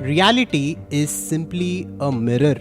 Reality is simply a mirror.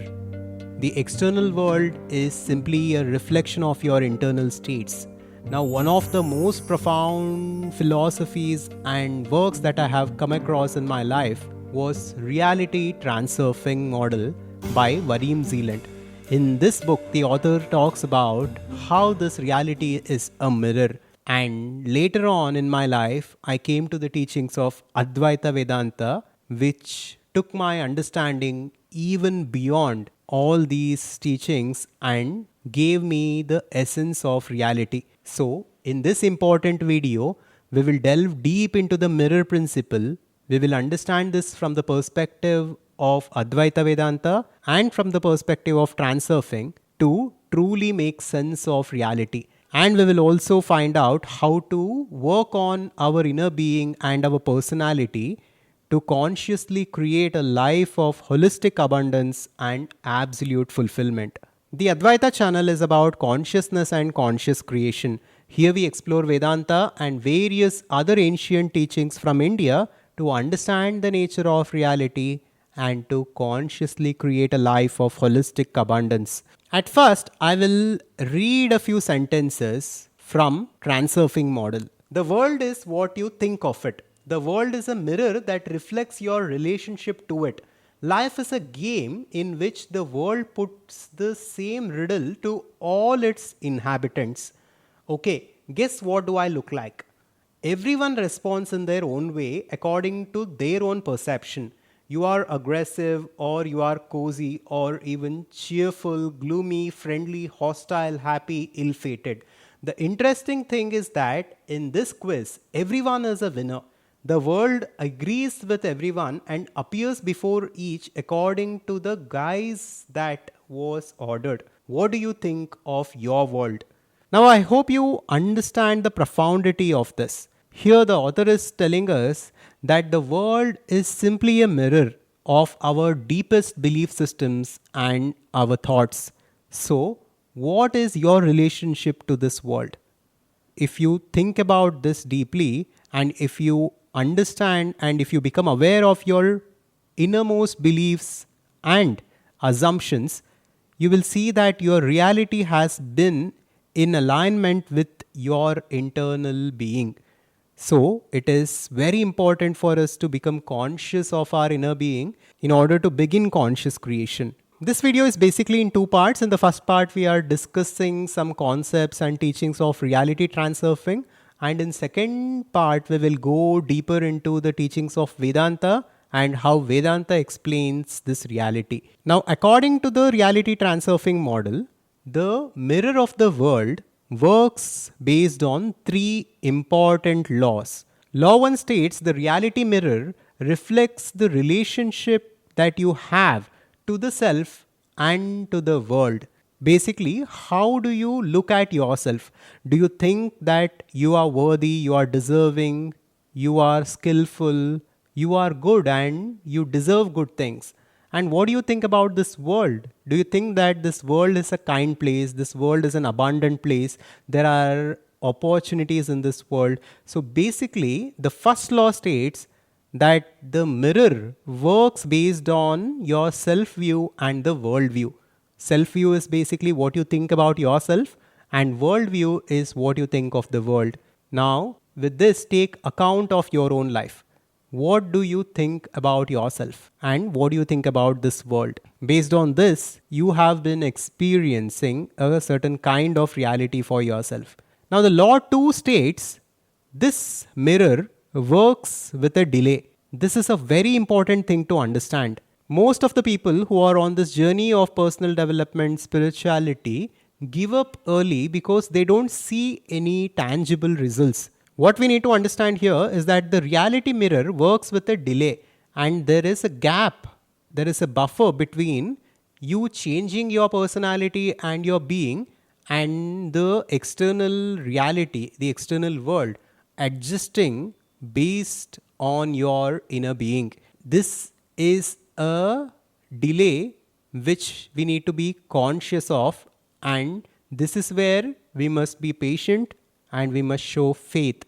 The external world is simply a reflection of your internal states. Now, one of the most profound philosophies and works that I have come across in my life was Reality Transurfing Model by Vadim Zealand. In this book, the author talks about how this reality is a mirror. And later on in my life, I came to the teachings of Adhvaitha Vedanta, which took my understanding even beyond all these teachings and gave me the essence of reality. So, in this important video, we will delve deep into the mirror principle. We will understand this from the perspective of Advaita Vedanta and from the perspective of transurfing to truly make sense of reality. And we will also find out how to work on our inner being and our personality to consciously create a life of holistic abundance and absolute fulfillment. The Advaita channel is about consciousness and conscious creation. Here we explore Vedanta and various other ancient teachings from India to understand the nature of reality and to consciously create a life of holistic abundance. At first, I will read a few sentences from Transurfing model. The world is what you think of it. The world is a mirror that reflects your relationship to it. Life is a game in which the world puts the same riddle to all its inhabitants. Okay, guess what do I look like? Everyone responds in their own way according to their own perception. You are aggressive, or you are cozy, or even cheerful, gloomy, friendly, hostile, happy, ill fated. The interesting thing is that in this quiz, everyone is a winner. The world agrees with everyone and appears before each according to the guise that was ordered. What do you think of your world? Now, I hope you understand the profundity of this. Here, the author is telling us that the world is simply a mirror of our deepest belief systems and our thoughts. So, what is your relationship to this world? If you think about this deeply, and if you understand and if you become aware of your innermost beliefs and assumptions, you will see that your reality has been in alignment with your internal being. So, it is very important for us to become conscious of our inner being in order to begin conscious creation. This video is basically in two parts. In the first part, we are discussing some concepts and teachings of reality transurfing. And in second part, we will go deeper into the teachings of Vedanta and how Vedanta explains this reality. Now, according to the reality transurfing model, the mirror of the world works based on three important laws. Law 1 states the reality mirror reflects the relationship that you have to the self and to the world. Basically, how do you look at yourself? Do you think that you are worthy, you are deserving, you are skillful, you are good and you deserve good things? And what do you think about this world? Do you think that this world is a kind place? This world is an abundant place? There are opportunities in this world. So basically, the first law states that the mirror works based on your self-view and the world-view. Self-view is basically what you think about yourself, and world-view is what you think of the world. Now, with this, take account of your own life. What do you think about yourself and what do you think about this world? Based on this, you have been experiencing a certain kind of reality for yourself. Now, the law 2 states this mirror works with a delay. This is a very important thing to understand. Most of the people who are on this journey of personal development, spirituality, give up early because they don't see any tangible results. What we need to understand here is that the reality mirror works with a delay, and there is a gap, there is a buffer between you changing your personality and your being and the external reality, the external world adjusting based on your inner being. This is a delay which we need to be conscious of, and this is where we must be patient and we must show faith.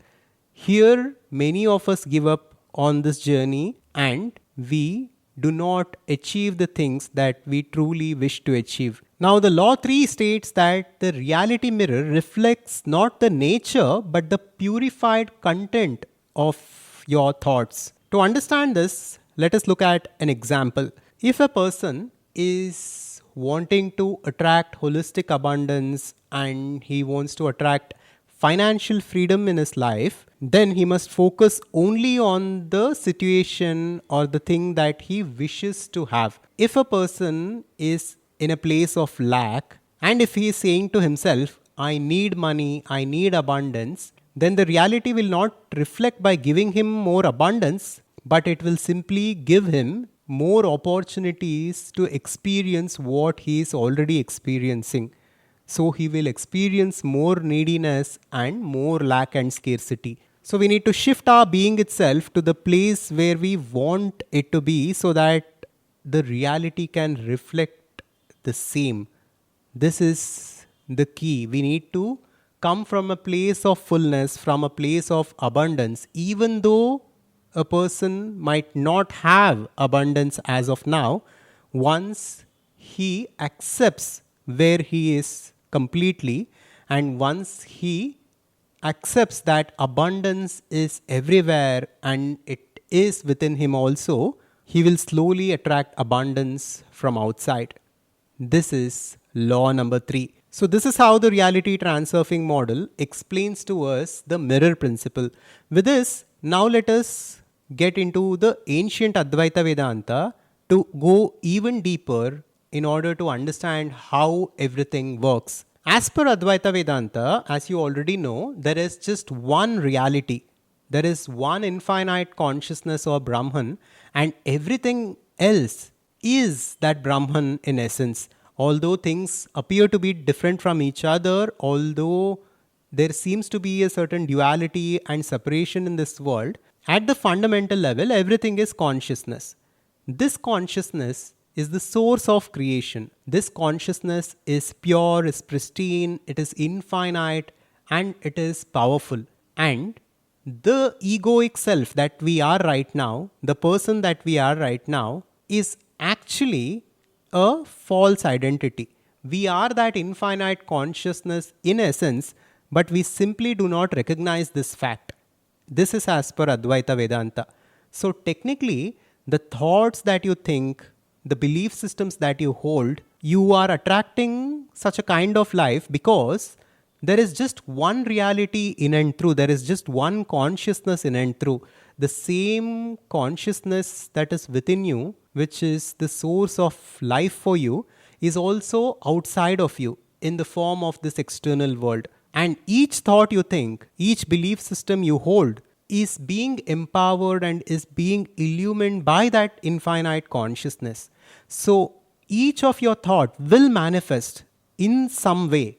Here, many of us give up on this journey and we do not achieve the things that we truly wish to achieve. Now, the law 3 states that the reality mirror reflects not the nature but the purified content of your thoughts. To understand this, let us look at an example. If a person is wanting to attract holistic abundance and he wants to attract financial freedom in his life, then he must focus only on the situation or the thing that he wishes to have. If a person is in a place of lack, and if he is saying to himself, I need money, I need abundance, then the reality will not reflect by giving him more abundance, but it will simply give him more opportunities to experience what he is already experiencing. So he will experience more neediness and more lack and scarcity. So we need to shift our being itself to the place where we want it to be so that the reality can reflect the same. This is the key. We need to come from a place of fullness, from a place of abundance, even though a person might not have abundance as of now. Once he accepts where he is completely, and once he accepts that abundance is everywhere and it is within him also, he will slowly attract abundance from outside. This is law number 3. So, this is how the reality transurfing model explains to us the mirror principle. With this, now let us get into the ancient Advaita Vedanta to go even deeper in order to understand how everything works. As per Advaita Vedanta, as you already know, there is just one reality. There is one infinite consciousness or Brahman, and everything else is that Brahman in essence. Although things appear to be different from each other, although there seems to be a certain duality and separation in this world, at the fundamental level, everything is consciousness. This consciousness is the source of creation. This consciousness is pure, is pristine, it is infinite, and it is powerful. And the egoic self that we are right now, the person that we are right now, is actually a false identity. We are that infinite consciousness in essence, but we simply do not recognize this fact. This is as per Advaita Vedanta. So, technically, the thoughts that you think, the belief systems that you hold, you are attracting such a kind of life because there is just one reality in and through. There is just one consciousness in and through. The same consciousness that is within you, which is the source of life for you, is also outside of you in the form of this external world. And each thought you think, each belief system you hold is being empowered and is being illumined by that infinite consciousness. So each of your thought will manifest in some way,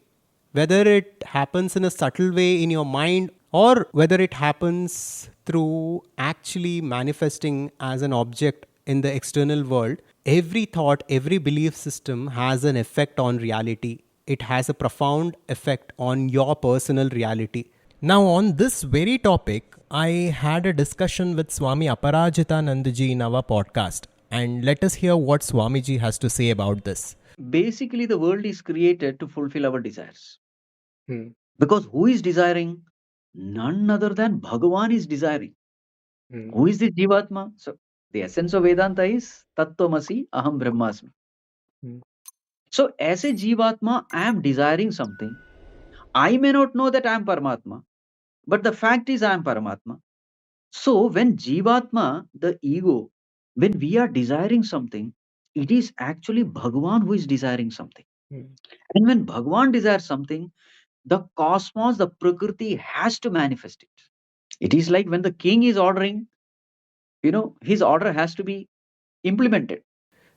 whether it happens in a subtle way in your mind or whether it happens through actually manifesting as an object in the external world. Every thought, every belief system has an effect on reality. It has a profound effect on your personal reality. Now, on this very topic, I had a discussion with Swami Aparajita Nandji in our podcast. And let us hear what Swamiji has to say about this. Basically, the world is created to fulfill our desires. Hmm. Because who is desiring? None other than Bhagavan is desiring. Hmm. Who is the Jivatma? So, the essence of Vedanta is Tattvamasi Aham Brahmasmi. Hmm. So, as a Jivatma, I am desiring something. I may not know that I am Paramatma, but the fact is I am Paramatma. So, when Jivatma, the ego, when we are desiring something, it is actually Bhagavan who is desiring something. Hmm. And when Bhagavan desires something, the cosmos, the Prakriti has to manifest it. It is like when the king is ordering, his order has to be implemented.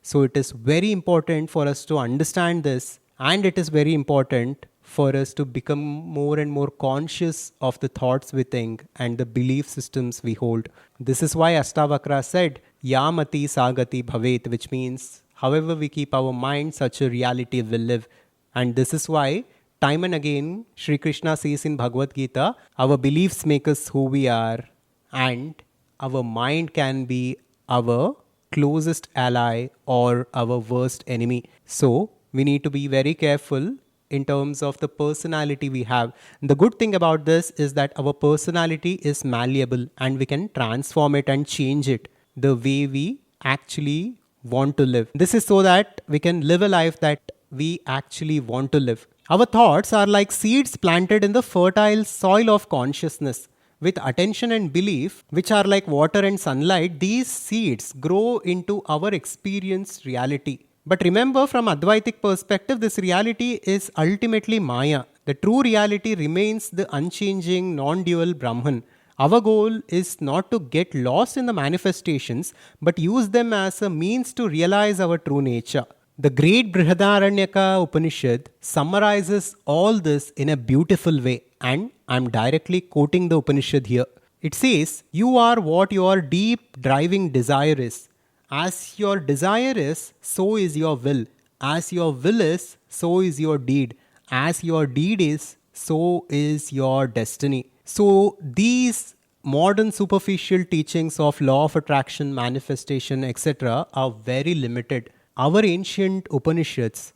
So it is very important for us to understand this, and it is very important for us to become more and more conscious of the thoughts we think and the belief systems we hold. This is why Astavakra said, Yamati Sagati Bhavet, which means however we keep our mind, such a reality will live. And this is why time and again Sri Krishna says in Bhagavad Gita, our beliefs make us who we are, and our mind can be our closest ally or our worst enemy. So we need to be very careful in terms of the personality we have. The good thing about this is that our personality is malleable and we can transform it and change it the way we actually want to live. This is so that we can live a life that we actually want to live. Our thoughts are like seeds planted in the fertile soil of consciousness. With attention and belief, which are like water and sunlight, these seeds grow into our experienced reality. But remember, from Advaitic perspective, this reality is ultimately Maya. The true reality remains the unchanging, non-dual Brahman. Our goal is not to get lost in the manifestations, but use them as a means to realize our true nature. The great Brihadaranyaka Upanishad summarizes all this in a beautiful way, and I'm directly quoting the Upanishad here. It says, "You are what your deep driving desire is. As your desire is, so is your will. As your will is, so is your deed. As your deed is, so is your destiny." So these modern superficial teachings of law of attraction, manifestation, etc. are very limited. Our ancient Upanishads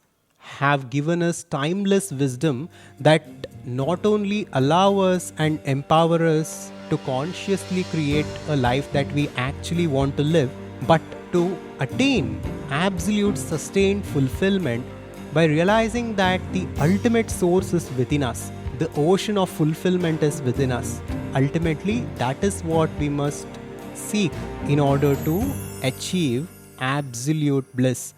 have given us timeless wisdom that not only allow us and empower us to consciously create a life that we actually want to live, but to attain absolute sustained fulfillment by realizing that the ultimate source is within us. The ocean of fulfillment is within us. Ultimately, that is what we must seek in order to achieve absolute bliss.